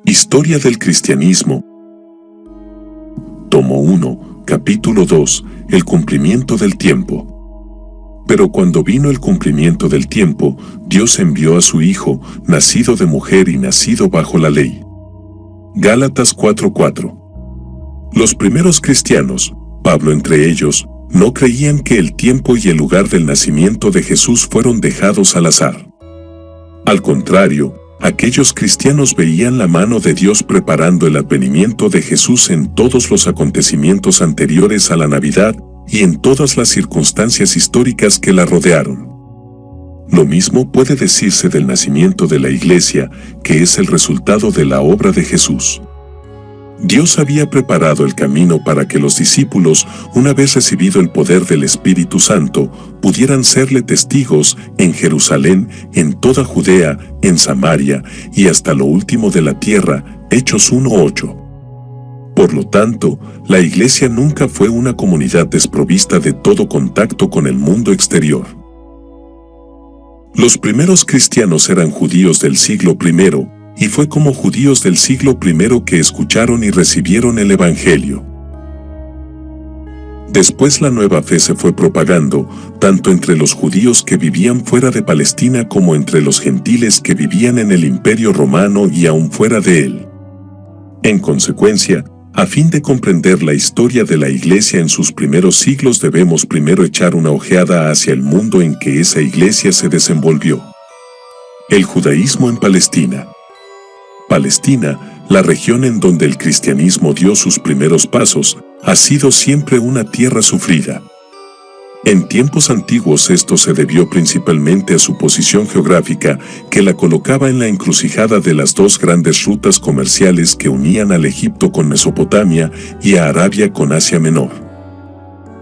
Historia del cristianismo. Tomo 1, capítulo 2, el cumplimiento del tiempo. Pero cuando vino el cumplimiento del tiempo, Dios envió a su Hijo, nacido de mujer y nacido bajo la ley. Gálatas 4:4. Los primeros cristianos, Pablo entre ellos, no creían que el tiempo y el lugar del nacimiento de Jesús fueron dejados al azar. Al contrario, aquellos cristianos veían la mano de Dios preparando el advenimiento de Jesús en todos los acontecimientos anteriores a la Navidad y en todas las circunstancias históricas que la rodearon. Lo mismo puede decirse del nacimiento de la Iglesia, que es el resultado de la obra de Jesús. Dios había preparado el camino para que los discípulos, una vez recibido el poder del Espíritu Santo, pudieran serle testigos en Jerusalén, en toda Judea, en Samaria y hasta lo último de la tierra. Hechos 1:8. Por lo tanto, la Iglesia nunca fue una comunidad desprovista de todo contacto con el mundo exterior. Los primeros cristianos eran judíos del siglo I, y fue como judíos del siglo I que escucharon y recibieron el Evangelio. Después la nueva fe se fue propagando, tanto entre los judíos que vivían fuera de Palestina como entre los gentiles que vivían en el Imperio Romano y aún fuera de él. En consecuencia, a fin de comprender la historia de la Iglesia en sus primeros siglos debemos primero echar una ojeada hacia el mundo en que esa Iglesia se desenvolvió. El judaísmo en Palestina. Palestina, la región en donde el cristianismo dio sus primeros pasos, ha sido siempre una tierra sufrida. En tiempos antiguos esto se debió principalmente a su posición geográfica, que la colocaba en la encrucijada de las dos grandes rutas comerciales que unían al Egipto con Mesopotamia y a Arabia con Asia Menor.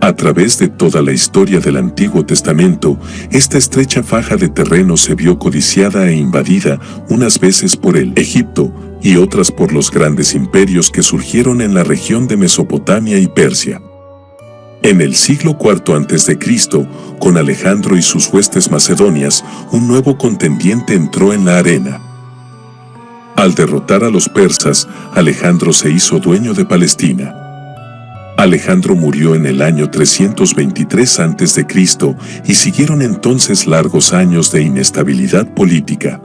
A través de toda la historia del Antiguo Testamento, esta estrecha faja de terreno se vio codiciada e invadida, unas veces por el Egipto y otras por los grandes imperios que surgieron en la región de Mesopotamia y Persia. En el siglo IV a.C., con Alejandro y sus huestes macedonias, un nuevo contendiente entró en la arena. Al derrotar a los persas, Alejandro se hizo dueño de Palestina. Alejandro murió en el año 323 a.C. y siguieron entonces largos años de inestabilidad política.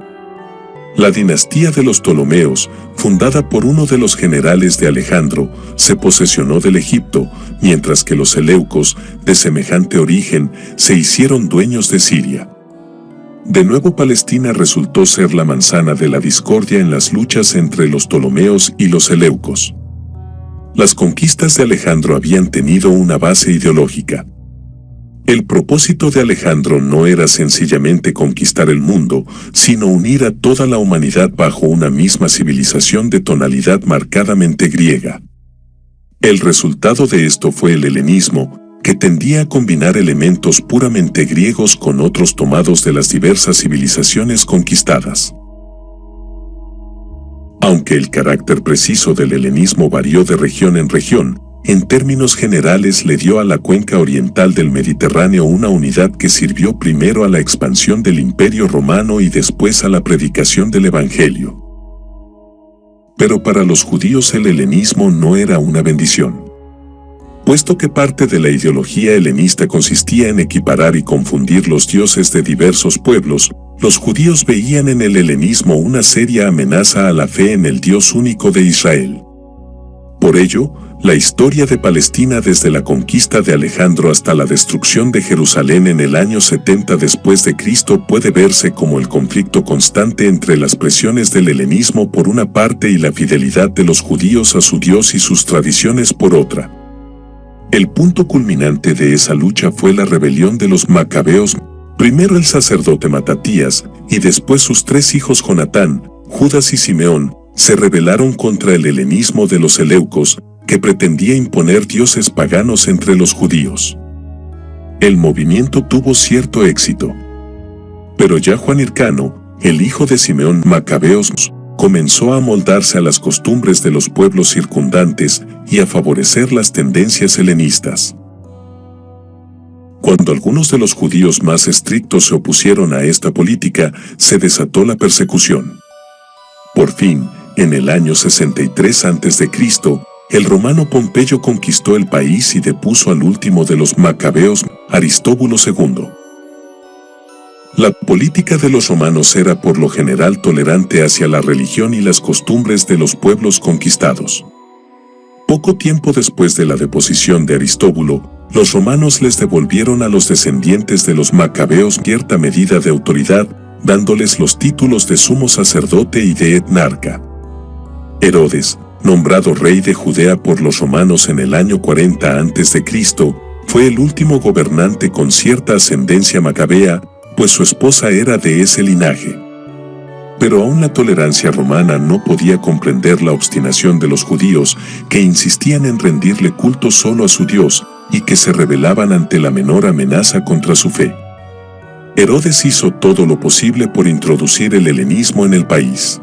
La dinastía de los Ptolomeos, fundada por uno de los generales de Alejandro, se posesionó del Egipto, mientras que los seleucos, de semejante origen, se hicieron dueños de Siria. De nuevo Palestina resultó ser la manzana de la discordia en las luchas entre los Ptolomeos y los seleucos. Las conquistas de Alejandro habían tenido una base ideológica. El propósito de Alejandro no era sencillamente conquistar el mundo, sino unir a toda la humanidad bajo una misma civilización de tonalidad marcadamente griega. El resultado de esto fue el helenismo, que tendía a combinar elementos puramente griegos con otros tomados de las diversas civilizaciones conquistadas. Aunque el carácter preciso del helenismo varió de región en región, en términos generales le dio a la cuenca oriental del Mediterráneo una unidad que sirvió primero a la expansión del Imperio Romano y después a la predicación del Evangelio. Pero para los judíos el helenismo no era una bendición. Puesto que parte de la ideología helenista consistía en equiparar y confundir los dioses de diversos pueblos, los judíos veían en el helenismo una seria amenaza a la fe en el Dios único de Israel. Por ello, la historia de Palestina desde la conquista de Alejandro hasta la destrucción de Jerusalén en el año 70 después de Cristo puede verse como el conflicto constante entre las presiones del helenismo por una parte y la fidelidad de los judíos a su Dios y sus tradiciones por otra. El punto culminante de esa lucha fue la rebelión de los macabeos, primero el sacerdote Matatías, y después sus tres hijos Jonatán, Judas y Simeón, se rebelaron contra el helenismo de los seleucos, que pretendía imponer dioses paganos entre los judíos. El movimiento tuvo cierto éxito. Pero ya Juan Hircano, el hijo de Simeón Macabeos, comenzó a amoldarse a las costumbres de los pueblos circundantes y a favorecer las tendencias helenistas. Cuando algunos de los judíos más estrictos se opusieron a esta política, se desató la persecución. Por fin, en el año 63 a.C., el romano Pompeyo conquistó el país y depuso al último de los macabeos, Aristóbulo II. La política de los romanos era por lo general tolerante hacia la religión y las costumbres de los pueblos conquistados. Poco tiempo después de la deposición de Aristóbulo, los romanos les devolvieron a los descendientes de los macabeos cierta medida de autoridad, dándoles los títulos de sumo sacerdote y de etnarca. Herodes, nombrado rey de Judea por los romanos en el año 40 a.C., fue el último gobernante con cierta ascendencia macabea, pues su esposa era de ese linaje. Pero aún la tolerancia romana no podía comprender la obstinación de los judíos, que insistían en rendirle culto solo a su Dios, y que se rebelaban ante la menor amenaza contra su fe. Herodes hizo todo lo posible por introducir el helenismo en el país.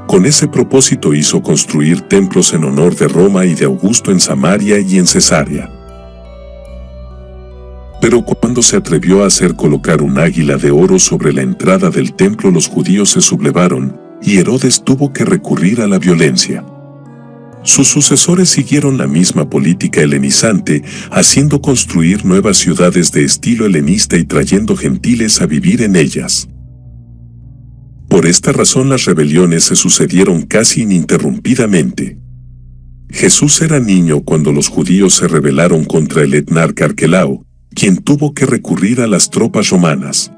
Con ese propósito hizo construir templos en honor de Roma y de Augusto en Samaria y en Cesarea. Pero cuando se atrevió a hacer colocar un águila de oro sobre la entrada del templo, los judíos se sublevaron, y Herodes tuvo que recurrir a la violencia. Sus sucesores siguieron la misma política helenizante, haciendo construir nuevas ciudades de estilo helenista y trayendo gentiles a vivir en ellas. Por esta razón las rebeliones se sucedieron casi ininterrumpidamente. Jesús era niño cuando los judíos se rebelaron contra el etnarca Arquelao, quien tuvo que recurrir a las tropas romanas.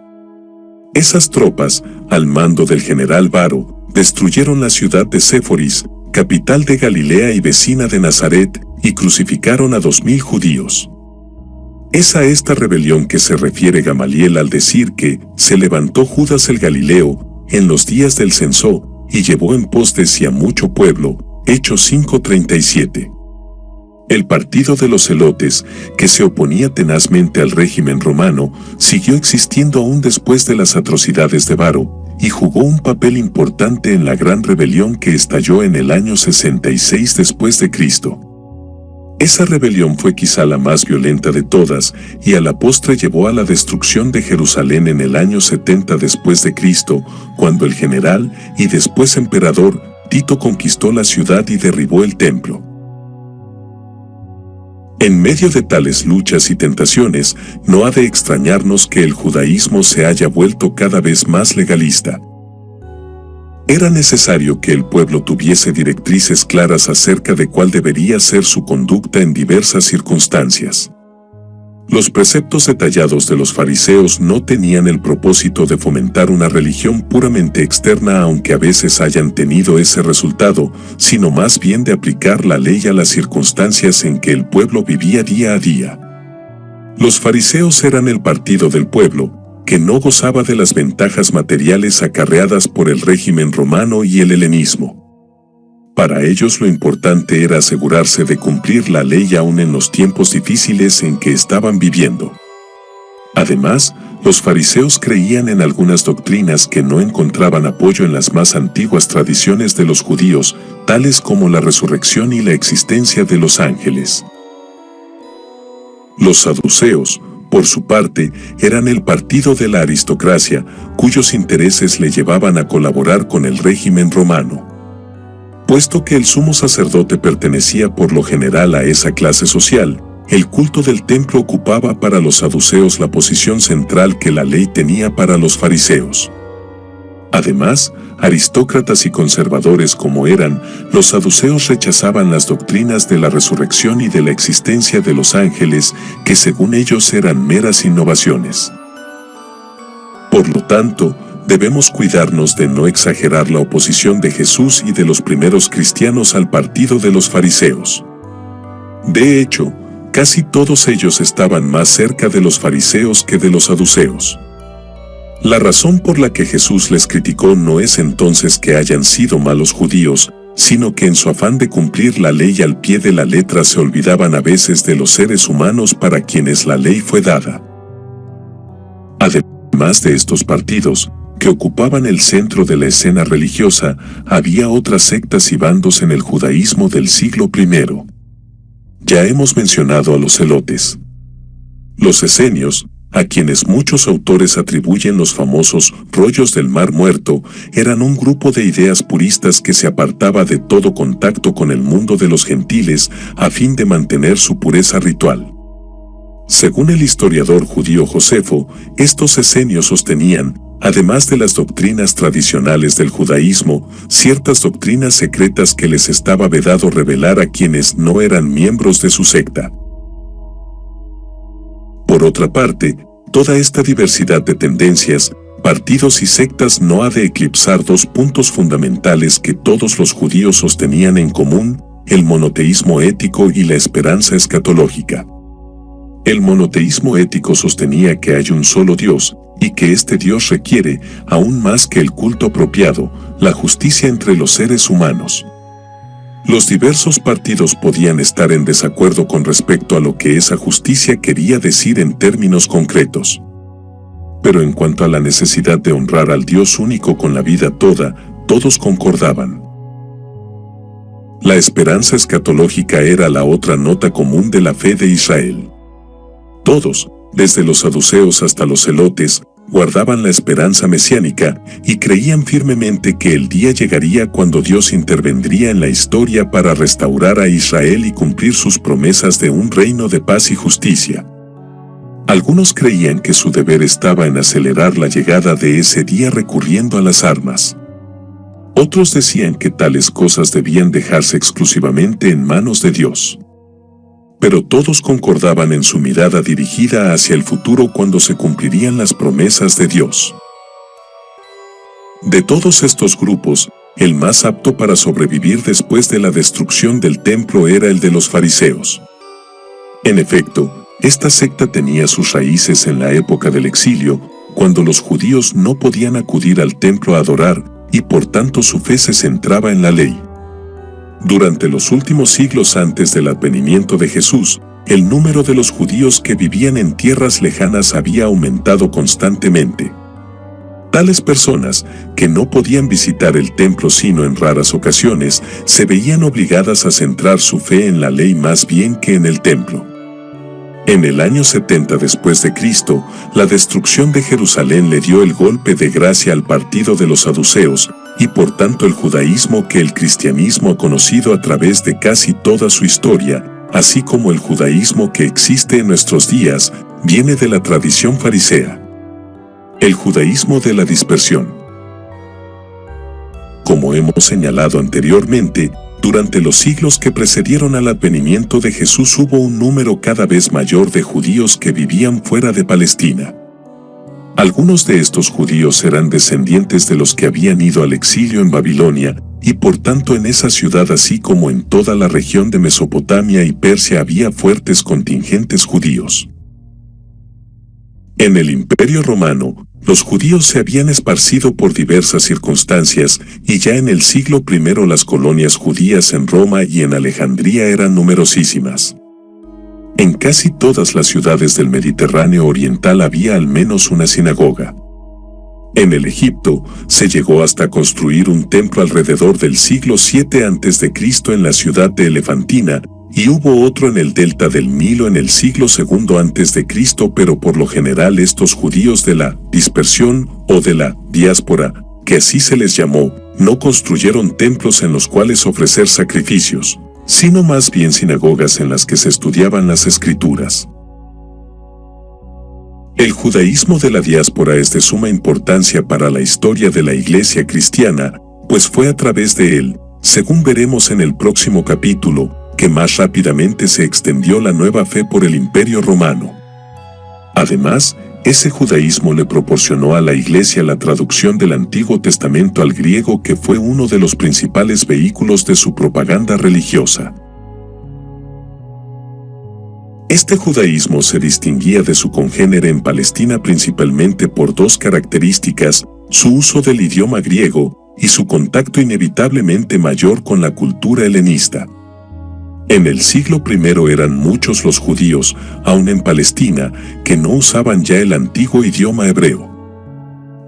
Esas tropas, al mando del general Varo, destruyeron la ciudad de Séforis, capital de Galilea y vecina de Nazaret, y crucificaron a 2000 judíos. Es a esta rebelión que se refiere Gamaliel al decir que se levantó Judas el Galileo en los días del censo y llevó en pos de sí a mucho pueblo, Hechos 5:37. El partido de los celotes, que se oponía tenazmente al régimen romano, siguió existiendo aún después de las atrocidades de Varo, y jugó un papel importante en la gran rebelión que estalló en el año 66 después de Cristo. Esa rebelión fue quizá la más violenta de todas, y a la postre llevó a la destrucción de Jerusalén en el año 70 después de Cristo, cuando el general y después emperador Tito conquistó la ciudad y derribó el templo. En medio de tales luchas y tentaciones, no ha de extrañarnos que el judaísmo se haya vuelto cada vez más legalista. Era necesario que el pueblo tuviese directrices claras acerca de cuál debería ser su conducta en diversas circunstancias. Los preceptos detallados de los fariseos no tenían el propósito de fomentar una religión puramente externa, aunque a veces hayan tenido ese resultado, sino más bien de aplicar la ley a las circunstancias en que el pueblo vivía día a día. Los fariseos eran el partido del pueblo, que no gozaba de las ventajas materiales acarreadas por el régimen romano y el helenismo. Para ellos lo importante era asegurarse de cumplir la ley aún en los tiempos difíciles en que estaban viviendo. Además, los fariseos creían en algunas doctrinas que no encontraban apoyo en las más antiguas tradiciones de los judíos, tales como la resurrección y la existencia de los ángeles. Los saduceos, por su parte, eran el partido de la aristocracia, cuyos intereses le llevaban a colaborar con el régimen romano. Puesto que el sumo sacerdote pertenecía por lo general a esa clase social, el culto del templo ocupaba para los saduceos la posición central que la ley tenía para los fariseos. Además, aristócratas y conservadores como eran, los saduceos rechazaban las doctrinas de la resurrección y de la existencia de los ángeles, que según ellos eran meras innovaciones. Por lo tanto, debemos cuidarnos de no exagerar la oposición de Jesús y de los primeros cristianos al partido de los fariseos. De hecho, casi todos ellos estaban más cerca de los fariseos que de los saduceos. La razón por la que Jesús les criticó no es entonces que hayan sido malos judíos, sino que en su afán de cumplir la ley al pie de la letra se olvidaban a veces de los seres humanos para quienes la ley fue dada. Además de estos partidos, que ocupaban el centro de la escena religiosa, había otras sectas y bandos en el judaísmo del siglo I. Ya hemos mencionado a los celotes. Los esenios, a quienes muchos autores atribuyen los famosos rollos del Mar Muerto, eran un grupo de ideas puristas que se apartaba de todo contacto con el mundo de los gentiles a fin de mantener su pureza ritual. Según el historiador judío Josefo, estos esenios sostenían, además de las doctrinas tradicionales del judaísmo, ciertas doctrinas secretas que les estaba vedado revelar a quienes no eran miembros de su secta. Por otra parte, toda esta diversidad de tendencias, partidos y sectas no ha de eclipsar dos puntos fundamentales que todos los judíos sostenían en común: el monoteísmo ético y la esperanza escatológica. El monoteísmo ético sostenía que hay un solo Dios, y que este Dios requiere, aún más que el culto apropiado, la justicia entre los seres humanos. Los diversos partidos podían estar en desacuerdo con respecto a lo que esa justicia quería decir en términos concretos. Pero en cuanto a la necesidad de honrar al Dios único con la vida toda, todos concordaban. La esperanza escatológica era la otra nota común de la fe de Israel. Todos, desde los saduceos hasta los zelotes, guardaban la esperanza mesiánica y creían firmemente que el día llegaría cuando Dios intervendría en la historia para restaurar a Israel y cumplir sus promesas de un reino de paz y justicia. Algunos creían que su deber estaba en acelerar la llegada de ese día recurriendo a las armas. Otros decían que tales cosas debían dejarse exclusivamente en manos de Dios. Pero todos concordaban en su mirada dirigida hacia el futuro cuando se cumplirían las promesas de Dios. De todos estos grupos, el más apto para sobrevivir después de la destrucción del templo era el de los fariseos. En efecto, esta secta tenía sus raíces en la época del exilio, cuando los judíos no podían acudir al templo a adorar, y por tanto su fe se centraba en la ley. Durante los últimos siglos antes del advenimiento de Jesús, el número de los judíos que vivían en tierras lejanas había aumentado constantemente. Tales personas, que no podían visitar el templo sino en raras ocasiones, se veían obligadas a centrar su fe en la ley más bien que en el templo. En el año 70 después de Cristo, la destrucción de Jerusalén le dio el golpe de gracia al partido de los saduceos, y por tanto el judaísmo que el cristianismo ha conocido a través de casi toda su historia, así como el judaísmo que existe en nuestros días, viene de la tradición farisea. El judaísmo de la dispersión. Como hemos señalado anteriormente, durante los siglos que precedieron al advenimiento de Jesús hubo un número cada vez mayor de judíos que vivían fuera de Palestina. Algunos de estos judíos eran descendientes de los que habían ido al exilio en Babilonia, y por tanto en esa ciudad así como en toda la región de Mesopotamia y Persia había fuertes contingentes judíos. En el Imperio Romano, los judíos se habían esparcido por diversas circunstancias, y ya en el siglo I las colonias judías en Roma y en Alejandría eran numerosísimas. En casi todas las ciudades del Mediterráneo oriental había al menos una sinagoga. En el Egipto, se llegó hasta construir un templo alrededor del siglo VII a.C. en la ciudad de Elefantina, y hubo otro en el delta del Nilo en el siglo II a.C., pero por lo general estos judíos de la dispersión o de la diáspora, que así se les llamó, no construyeron templos en los cuales ofrecer sacrificios, sino más bien sinagogas en las que se estudiaban las escrituras. El judaísmo de la diáspora es de suma importancia para la historia de la Iglesia cristiana, pues fue a través de él, según veremos en el próximo capítulo, que más rápidamente se extendió la nueva fe por el Imperio Romano. Además, ese judaísmo le proporcionó a la Iglesia la traducción del Antiguo Testamento al griego, que fue uno de los principales vehículos de su propaganda religiosa. Este judaísmo se distinguía de su congénere en Palestina principalmente por dos características: su uso del idioma griego y su contacto inevitablemente mayor con la cultura helenista. En el siglo I eran muchos los judíos, aun en Palestina, que no usaban ya el antiguo idioma hebreo.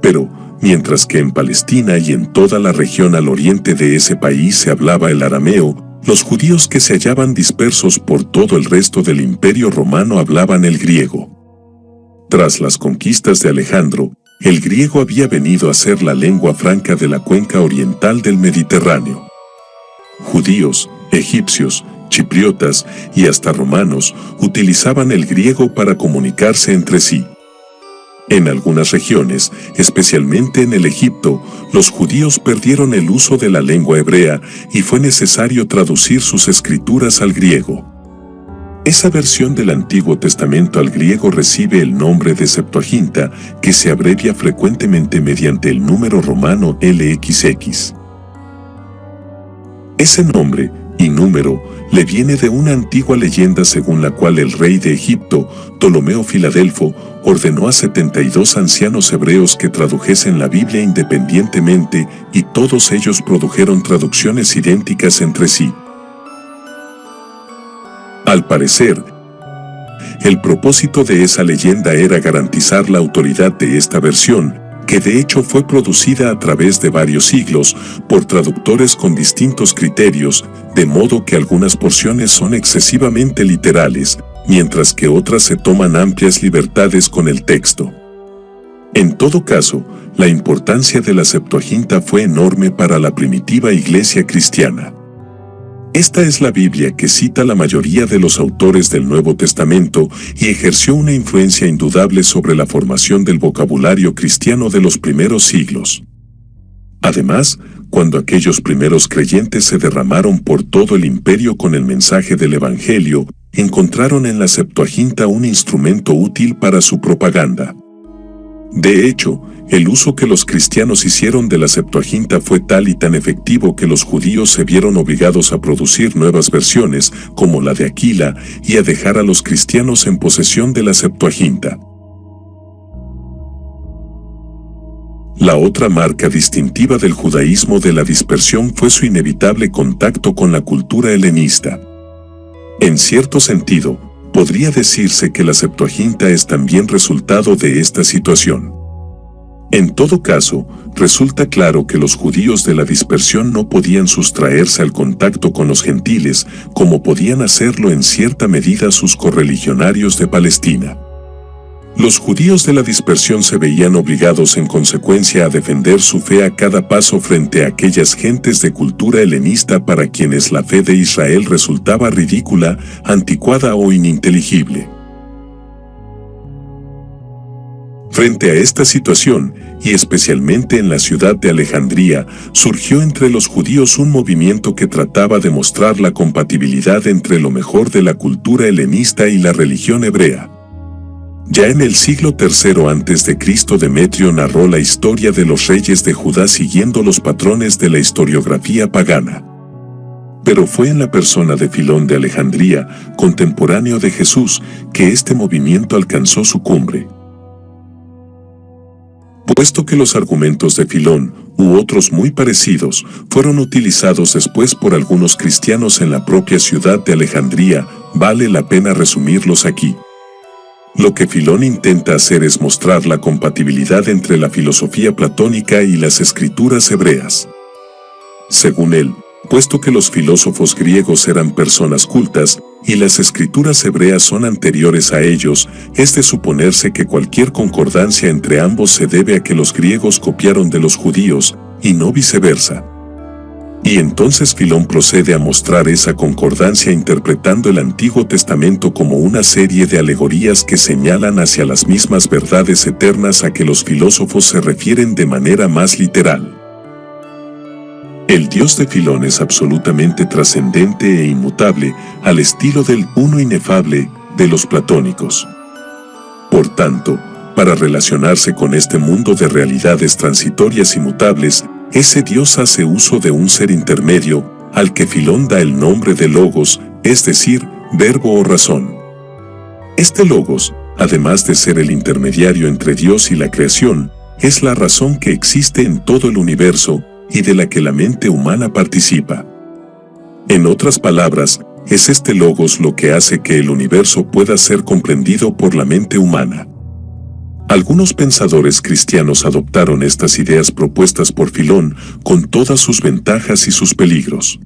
Pero, mientras que en Palestina y en toda la región al oriente de ese país se hablaba el arameo, los judíos que se hallaban dispersos por todo el resto del Imperio Romano hablaban el griego. Tras las conquistas de Alejandro, el griego había venido a ser la lengua franca de la cuenca oriental del Mediterráneo. Judíos, egipcios, chipriotas y hasta romanos utilizaban el griego para comunicarse entre sí. En algunas regiones, especialmente en el Egipto, los judíos perdieron el uso de la lengua hebrea y fue necesario traducir sus escrituras al griego. Esa versión del Antiguo Testamento al griego recibe el nombre de Septuaginta, que se abrevia frecuentemente mediante el número romano LXX. Ese nombre y número le viene de una antigua leyenda según la cual el rey de Egipto, Ptolomeo Filadelfo, ordenó a 72 ancianos hebreos que tradujesen la Biblia independientemente y todos ellos produjeron traducciones idénticas entre sí. Al parecer, el propósito de esa leyenda era garantizar la autoridad de esta versión, que de hecho fue producida a través de varios siglos por traductores con distintos criterios, de modo que algunas porciones son excesivamente literales, mientras que otras se toman amplias libertades con el texto. En todo caso, la importancia de la Septuaginta fue enorme para la primitiva iglesia cristiana. Esta es la Biblia que cita la mayoría de los autores del Nuevo Testamento y ejerció una influencia indudable sobre la formación del vocabulario cristiano de los primeros siglos. Además, cuando aquellos primeros creyentes se derramaron por todo el imperio con el mensaje del Evangelio, encontraron en la Septuaginta un instrumento útil para su propaganda. De hecho, el uso que los cristianos hicieron de la Septuaginta fue tal y tan efectivo que los judíos se vieron obligados a producir nuevas versiones, como la de Aquila, y a dejar a los cristianos en posesión de la Septuaginta. La otra marca distintiva del judaísmo de la dispersión fue su inevitable contacto con la cultura helenista. En cierto sentido, podría decirse que la Septuaginta es también resultado de esta situación. En todo caso, resulta claro que los judíos de la dispersión no podían sustraerse al contacto con los gentiles, como podían hacerlo en cierta medida sus correligionarios de Palestina. Los judíos de la dispersión se veían obligados en consecuencia a defender su fe a cada paso frente a aquellas gentes de cultura helenista para quienes la fe de Israel resultaba ridícula, anticuada o ininteligible. Frente a esta situación, y especialmente en la ciudad de Alejandría, surgió entre los judíos un movimiento que trataba de mostrar la compatibilidad entre lo mejor de la cultura helenista y la religión hebrea. Ya en el siglo III a.C., Demetrio narró la historia de los reyes de Judá siguiendo los patrones de la historiografía pagana. Pero fue en la persona de Filón de Alejandría, contemporáneo de Jesús, que este movimiento alcanzó su cumbre. Puesto que los argumentos de Filón, u otros muy parecidos, fueron utilizados después por algunos cristianos en la propia ciudad de Alejandría, vale la pena resumirlos aquí. Lo que Filón intenta hacer es mostrar la compatibilidad entre la filosofía platónica y las escrituras hebreas. Según él, puesto que los filósofos griegos eran personas cultas, y las escrituras hebreas son anteriores a ellos, es de suponerse que cualquier concordancia entre ambos se debe a que los griegos copiaron de los judíos, y no viceversa. Y entonces Filón procede a mostrar esa concordancia interpretando el Antiguo Testamento como una serie de alegorías que señalan hacia las mismas verdades eternas a que los filósofos se refieren de manera más literal. El Dios de Filón es absolutamente trascendente e inmutable, al estilo del uno inefable de los platónicos. Por tanto, para relacionarse con este mundo de realidades transitorias y mutables, ese Dios hace uso de un ser intermedio, al que Filón da el nombre de Logos, es decir, verbo o razón. Este Logos, además de ser el intermediario entre Dios y la creación, es la razón que existe en todo el universo, y de la que la mente humana participa. En otras palabras, es este Logos lo que hace que el universo pueda ser comprendido por la mente humana. Algunos pensadores cristianos adoptaron estas ideas propuestas por Filón, con todas sus ventajas y sus peligros.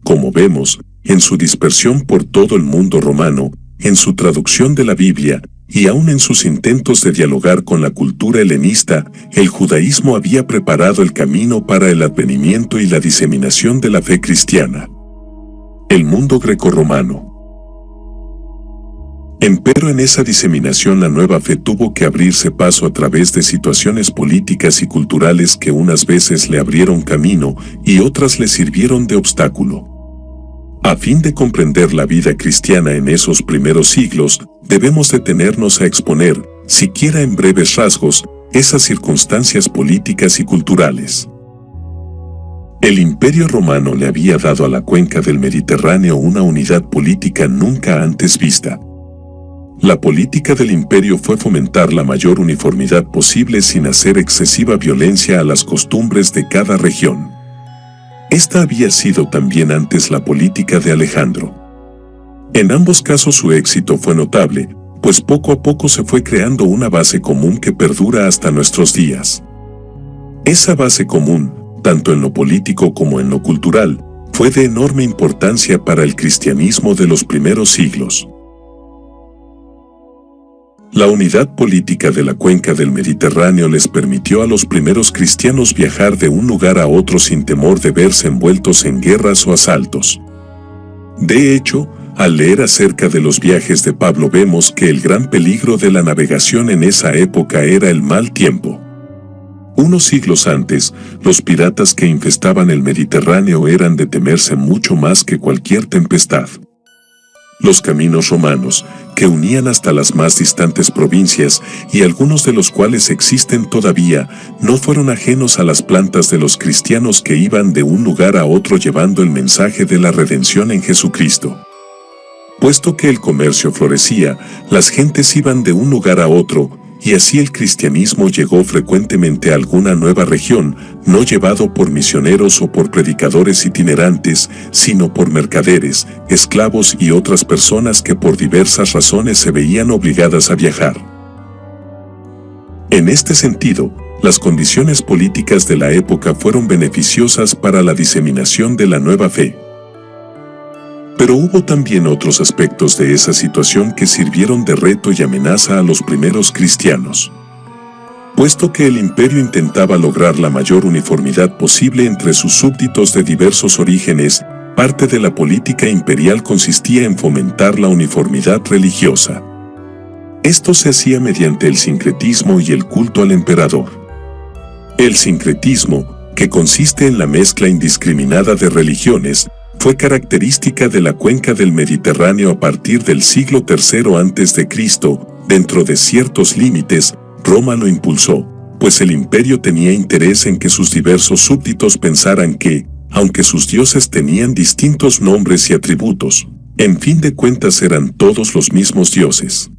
Como vemos, en su dispersión por todo el mundo romano, en su traducción de la Biblia, y aun en sus intentos de dialogar con la cultura helenista, el judaísmo había preparado el camino para el advenimiento y la diseminación de la fe cristiana. El mundo grecorromano. Empero en esa diseminación la nueva fe tuvo que abrirse paso a través de situaciones políticas y culturales que unas veces le abrieron camino y otras le sirvieron de obstáculo. A fin de comprender la vida cristiana en esos primeros siglos, debemos detenernos a exponer, siquiera en breves rasgos, esas circunstancias políticas y culturales. El Imperio Romano le había dado a la cuenca del Mediterráneo una unidad política nunca antes vista. La política del imperio fue fomentar la mayor uniformidad posible sin hacer excesiva violencia a las costumbres de cada región. Esta había sido también antes la política de Alejandro. En ambos casos su éxito fue notable, pues poco a poco se fue creando una base común que perdura hasta nuestros días. Esa base común, tanto en lo político como en lo cultural, fue de enorme importancia para el cristianismo de los primeros siglos. La unidad política de la cuenca del Mediterráneo les permitió a los primeros cristianos viajar de un lugar a otro sin temor de verse envueltos en guerras o asaltos. De hecho, al leer acerca de los viajes de Pablo vemos que el gran peligro de la navegación en esa época era el mal tiempo. Unos siglos antes, los piratas que infestaban el Mediterráneo eran de temerse mucho más que cualquier tempestad. Los caminos romanos, que unían hasta las más distantes provincias, y algunos de los cuales existen todavía, no fueron ajenos a las plantas de los cristianos que iban de un lugar a otro llevando el mensaje de la redención en Jesucristo. Puesto que el comercio florecía, las gentes iban de un lugar a otro, y así el cristianismo llegó frecuentemente a alguna nueva región, no llevado por misioneros o por predicadores itinerantes, sino por mercaderes, esclavos y otras personas que por diversas razones se veían obligadas a viajar. En este sentido, las condiciones políticas de la época fueron beneficiosas para la diseminación de la nueva fe. Pero hubo también otros aspectos de esa situación que sirvieron de reto y amenaza a los primeros cristianos. Puesto que el imperio intentaba lograr la mayor uniformidad posible entre sus súbditos de diversos orígenes, parte de la política imperial consistía en fomentar la uniformidad religiosa. Esto se hacía mediante el sincretismo y el culto al emperador. El sincretismo, que consiste en la mezcla indiscriminada de religiones, fue característica de la cuenca del Mediterráneo a partir del siglo III a.C., dentro de ciertos límites. Roma lo impulsó, pues el imperio tenía interés en que sus diversos súbditos pensaran que, aunque sus dioses tenían distintos nombres y atributos, en fin de cuentas eran todos los mismos dioses.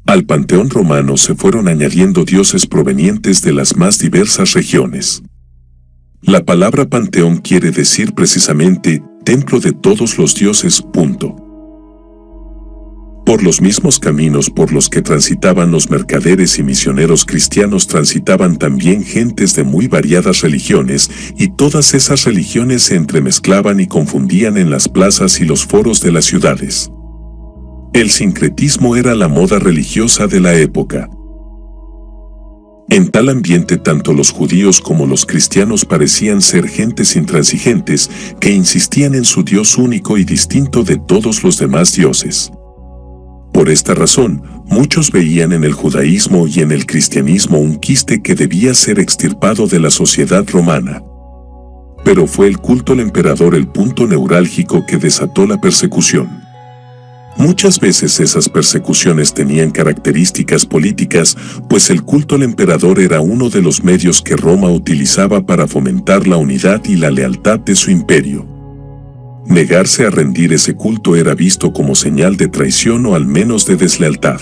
Al panteón romano se fueron añadiendo dioses provenientes de las más diversas regiones. La palabra panteón quiere decir precisamente templo de todos los dioses. Por los mismos caminos por los que transitaban los mercaderes y misioneros cristianos transitaban también gentes de muy variadas religiones, y todas esas religiones se entremezclaban y confundían en las plazas y los foros de las ciudades. El sincretismo era la moda religiosa de la época. En tal ambiente tanto los judíos como los cristianos parecían ser gentes intransigentes que insistían en su Dios único y distinto de todos los demás dioses. Por esta razón, muchos veían en el judaísmo y en el cristianismo un quiste que debía ser extirpado de la sociedad romana. Pero fue el culto al emperador el punto neurálgico que desató la persecución. Muchas veces esas persecuciones tenían características políticas, pues el culto al emperador era uno de los medios que Roma utilizaba para fomentar la unidad y la lealtad de su imperio. Negarse a rendir ese culto era visto como señal de traición o al menos de deslealtad.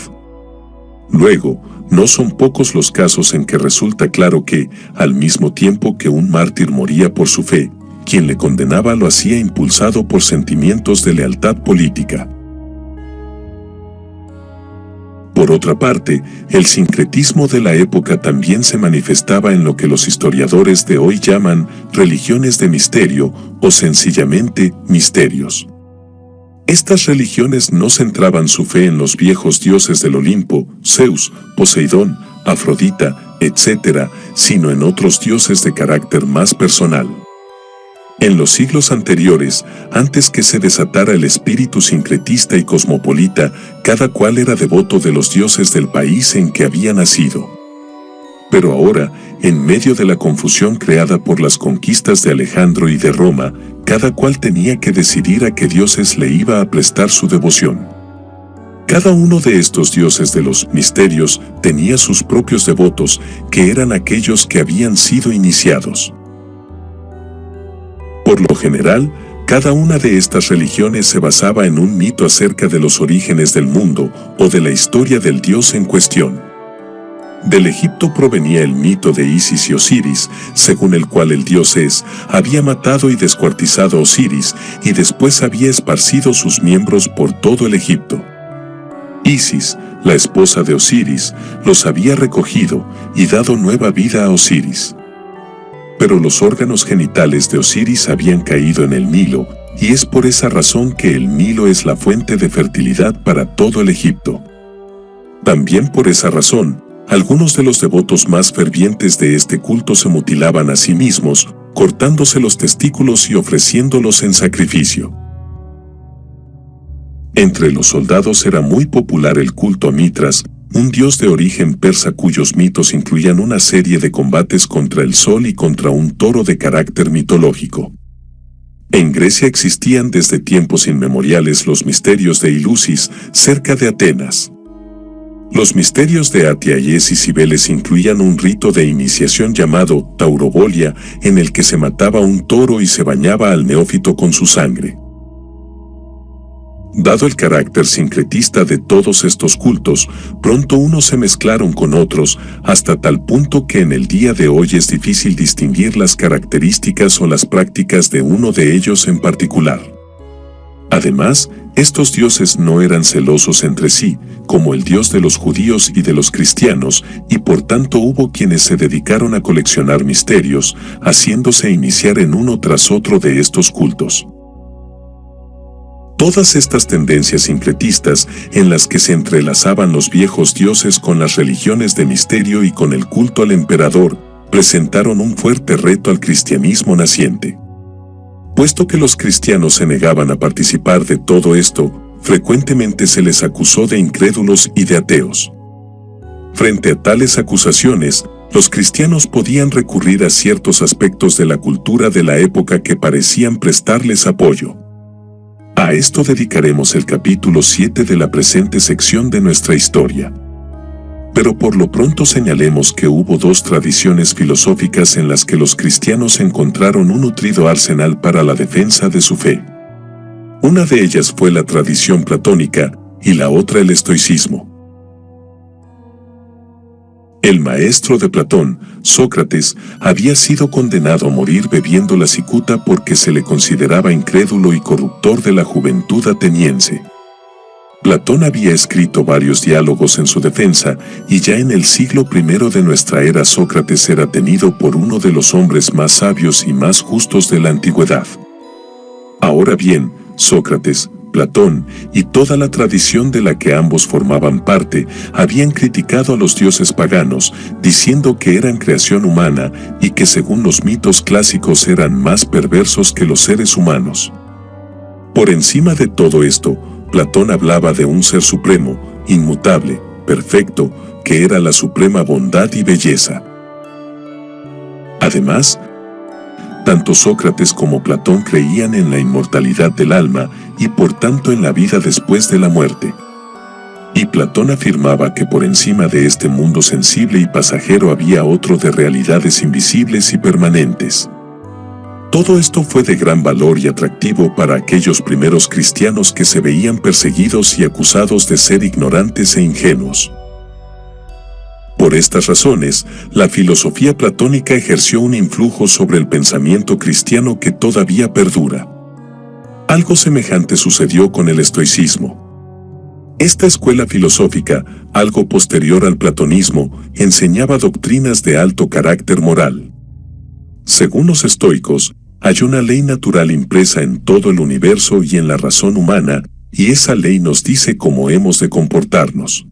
Luego, no son pocos los casos en que resulta claro que, al mismo tiempo que un mártir moría por su fe, quien le condenaba lo hacía impulsado por sentimientos de lealtad política. Por otra parte, el sincretismo de la época también se manifestaba en lo que los historiadores de hoy llaman religiones de misterio o sencillamente misterios. Estas religiones no centraban su fe en los viejos dioses del Olimpo, Zeus, Poseidón, Afrodita, etc., sino en otros dioses de carácter más personal. En los siglos anteriores, antes que se desatara el espíritu sincretista y cosmopolita, cada cual era devoto de los dioses del país en que había nacido. Pero ahora, en medio de la confusión creada por las conquistas de Alejandro y de Roma, cada cual tenía que decidir a qué dioses le iba a prestar su devoción. Cada uno de estos dioses de los misterios tenía sus propios devotos, que eran aquellos que habían sido iniciados. Por lo general, cada una de estas religiones se basaba en un mito acerca de los orígenes del mundo o de la historia del dios en cuestión. Del Egipto provenía el mito de Isis y Osiris, según el cual el dios Es había matado y descuartizado a Osiris y después había esparcido sus miembros por todo el Egipto. Isis, la esposa de Osiris, los había recogido y dado nueva vida a Osiris. Pero los órganos genitales de Osiris habían caído en el Nilo, y es por esa razón que el Nilo es la fuente de fertilidad para todo el Egipto. También por esa razón, algunos de los devotos más fervientes de este culto se mutilaban a sí mismos, cortándose los testículos y ofreciéndolos en sacrificio. Entre los soldados era muy popular el culto a Mitras, un dios de origen persa cuyos mitos incluían una serie de combates contra el sol y contra un toro de carácter mitológico. En Grecia existían desde tiempos inmemoriales los misterios de Eleusis, cerca de Atenas. Los misterios de Atiaíes y Cibeles incluían un rito de iniciación llamado taurobolia, en el que se mataba un toro y se bañaba al neófito con su sangre. Dado el carácter sincretista de todos estos cultos, pronto unos se mezclaron con otros, hasta tal punto que en el día de hoy es difícil distinguir las características o las prácticas de uno de ellos en particular. Además, estos dioses no eran celosos entre sí, como el dios de los judíos y de los cristianos, y por tanto hubo quienes se dedicaron a coleccionar misterios, haciéndose iniciar en uno tras otro de estos cultos. Todas estas tendencias sincretistas, en las que se entrelazaban los viejos dioses con las religiones de misterio y con el culto al emperador, presentaron un fuerte reto al cristianismo naciente. Puesto que los cristianos se negaban a participar de todo esto, frecuentemente se les acusó de incrédulos y de ateos. Frente a tales acusaciones, los cristianos podían recurrir a ciertos aspectos de la cultura de la época que parecían prestarles apoyo. A esto dedicaremos el capítulo 7 de la presente sección de nuestra historia. Pero por lo pronto señalemos que hubo dos tradiciones filosóficas en las que los cristianos encontraron un nutrido arsenal para la defensa de su fe. Una de ellas fue la tradición platónica y la otra el estoicismo. El maestro de Platón, Sócrates, había sido condenado a morir bebiendo la cicuta porque se le consideraba incrédulo y corruptor de la juventud ateniense. Platón había escrito varios diálogos en su defensa, y ya en el siglo I de nuestra era Sócrates era tenido por uno de los hombres más sabios y más justos de la antigüedad. Ahora bien, Sócrates, Platón y toda la tradición de la que ambos formaban parte habían criticado a los dioses paganos, diciendo que eran creación humana y que según los mitos clásicos eran más perversos que los seres humanos. Por encima de todo esto, Platón hablaba de un ser supremo, inmutable, perfecto, que era la suprema bondad y belleza. Además, tanto Sócrates como Platón creían en la inmortalidad del alma y por tanto en la vida después de la muerte. Y Platón afirmaba que por encima de este mundo sensible y pasajero había otro de realidades invisibles y permanentes. Todo esto fue de gran valor y atractivo para aquellos primeros cristianos que se veían perseguidos y acusados de ser ignorantes e ingenuos. Por estas razones, la filosofía platónica ejerció un influjo sobre el pensamiento cristiano que todavía perdura. Algo semejante sucedió con el estoicismo. Esta escuela filosófica, algo posterior al platonismo, enseñaba doctrinas de alto carácter moral. Según los estoicos, hay una ley natural impresa en todo el universo y en la razón humana, y esa ley nos dice cómo hemos de comportarnos.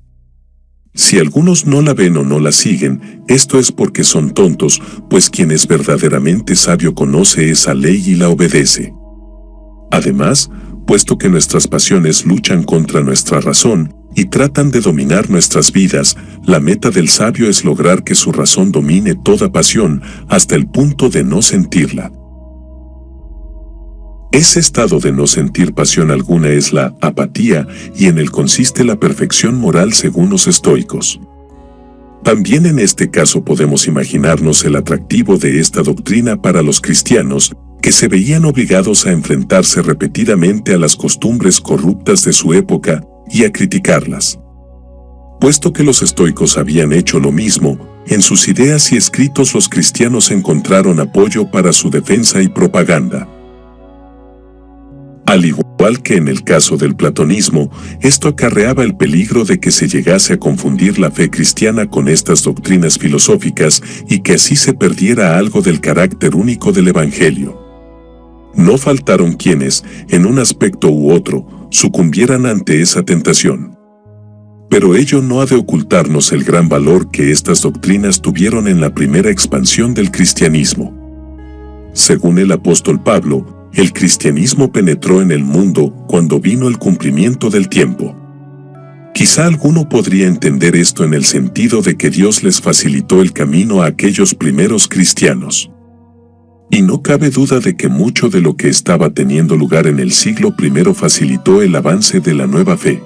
Si algunos no la ven o no la siguen, esto es porque son tontos, pues quien es verdaderamente sabio conoce esa ley y la obedece. Además, puesto que nuestras pasiones luchan contra nuestra razón y tratan de dominar nuestras vidas, la meta del sabio es lograr que su razón domine toda pasión hasta el punto de no sentirla. Ese estado de no sentir pasión alguna es la apatía, y en él consiste la perfección moral según los estoicos. También en este caso podemos imaginarnos el atractivo de esta doctrina para los cristianos, que se veían obligados a enfrentarse repetidamente a las costumbres corruptas de su época y a criticarlas. Puesto que los estoicos habían hecho lo mismo, en sus ideas y escritos los cristianos encontraron apoyo para su defensa y propaganda. Al igual que en el caso del platonismo, esto acarreaba el peligro de que se llegase a confundir la fe cristiana con estas doctrinas filosóficas y que así se perdiera algo del carácter único del Evangelio. No faltaron quienes, en un aspecto u otro, sucumbieran ante esa tentación. Pero ello no ha de ocultarnos el gran valor que estas doctrinas tuvieron en la primera expansión del cristianismo. Según el apóstol Pablo, el cristianismo penetró en el mundo cuando vino el cumplimiento del tiempo. Quizá alguno podría entender esto en el sentido de que Dios les facilitó el camino a aquellos primeros cristianos. Y no cabe duda de que mucho de lo que estaba teniendo lugar en el siglo I facilitó el avance de la nueva fe.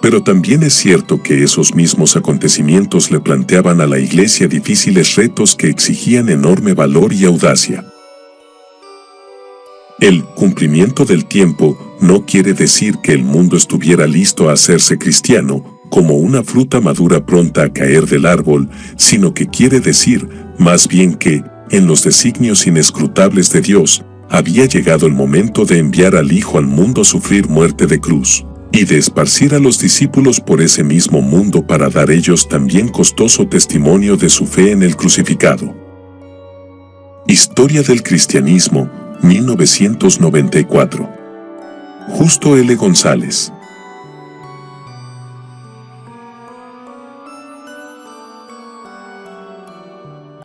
Pero también es cierto que esos mismos acontecimientos le planteaban a la Iglesia difíciles retos que exigían enorme valor y audacia. El cumplimiento del tiempo no quiere decir que el mundo estuviera listo a hacerse cristiano, como una fruta madura pronta a caer del árbol, sino que quiere decir, más bien que, en los designios inescrutables de Dios, había llegado el momento de enviar al Hijo al mundo a sufrir muerte de cruz, y de esparcir a los discípulos por ese mismo mundo para dar ellos también costoso testimonio de su fe en el crucificado. Historia del cristianismo, 1994. Justo L. González.